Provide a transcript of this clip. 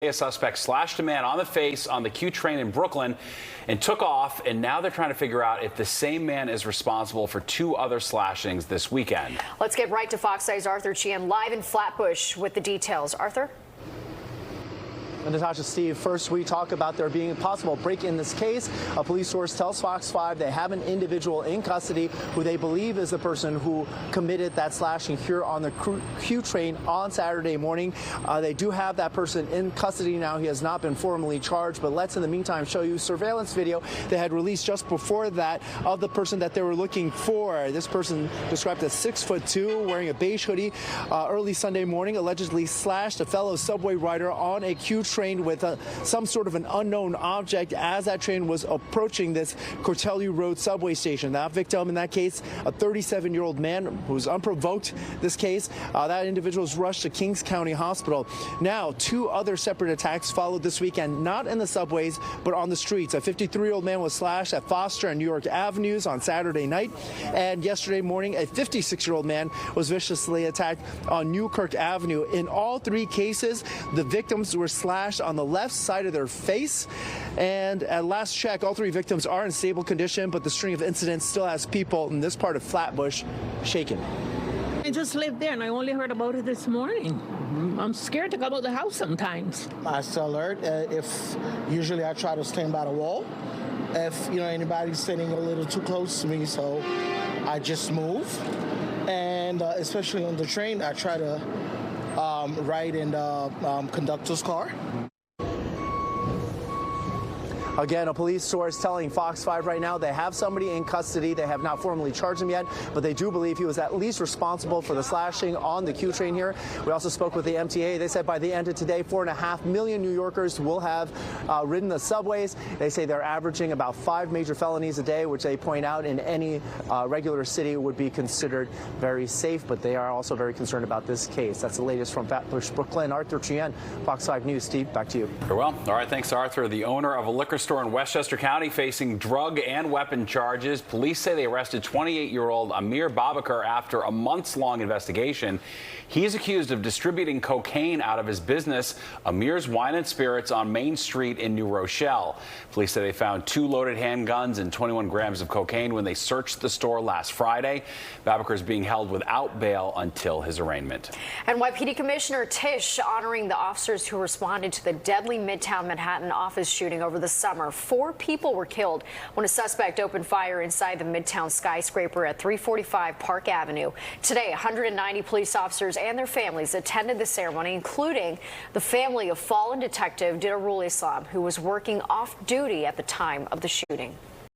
A suspect slashed a man on the face on the Q train in Brooklyn and took off, and now they're trying to figure out if the same man is responsible for 2 other slashings this weekend. Let's get right to Fox Eye's Arthur Chien live in Flatbush with the details. Arthur? Natasha, Steve, first we talk about there being a possible break in this case. A police source tells Fox 5 they have an individual in custody who they believe is the person who committed that slashing here on the Q train on Saturday morning. They do have that person in custody now. He has not been formally charged, but let's in the meantime show you surveillance video they had released just before that of the person that they were looking for. This person described as 6'2", wearing a beige hoodie, early Sunday morning, allegedly slashed a fellow subway rider on a Q train with some sort of an unknown object as that train was approaching this Cortelli Road subway station. That victim in that case, a 37-year-old man who was unprovoked this case. That individual was rushed to Kings County Hospital. Now, 2 other separate attacks followed this weekend, not in the subways, but on the streets. A 53-year-old man was slashed at Foster and New York Avenues on Saturday night. And yesterday morning, a 56-year-old man was viciously attacked on Newkirk Avenue. In all 3 cases, the victims were slashed on the left side of their face, and at last check, all 3 victims are in stable condition, but the string of incidents still has people in this part of Flatbush shaken. I just lived there, and I only heard about it this morning. I'm scared to come out of the house sometimes. I stay alert. Usually I try to stand by the wall. If anybody's sitting a little too close to me, so I just move. And especially on the train, I try to ride in the conductor's car. Again, a police source telling Fox 5 right now they have somebody in custody. They have not formally charged him yet, but they do believe he was at least responsible for the slashing on the Q train here. We also spoke with the MTA. They said by the end of today, 4.5 million New Yorkers will have ridden the subways. They say they're averaging about 5 major felonies a day, which they point out in any regular city would be considered very safe, but they are also very concerned about this case. That's the latest from Flatbush, Brooklyn. Arthur Chien, Fox 5 News. Steve, back to you. Very well. All right, thanks, Arthur. The owner of a liquor store in Westchester County facing drug and weapon charges. Police say they arrested 28-year-old Amir Babakar after a months-long investigation. He is accused of distributing cocaine out of his business, Amir's Wine and Spirits, on Main Street in New Rochelle. Police say they found 2 loaded handguns and 21 grams of cocaine when they searched the store last Friday. Babakar is being held without bail until his arraignment. NYPD Commissioner Tisch honoring the officers who responded to the deadly Midtown Manhattan office shooting over the summer. 4 people were killed when a suspect opened fire inside the Midtown skyscraper at 345 Park Avenue. Today, 190 police officers and their families attended the ceremony, including the family of fallen detective Dirarul Islam, who was working off duty at the time of the shooting.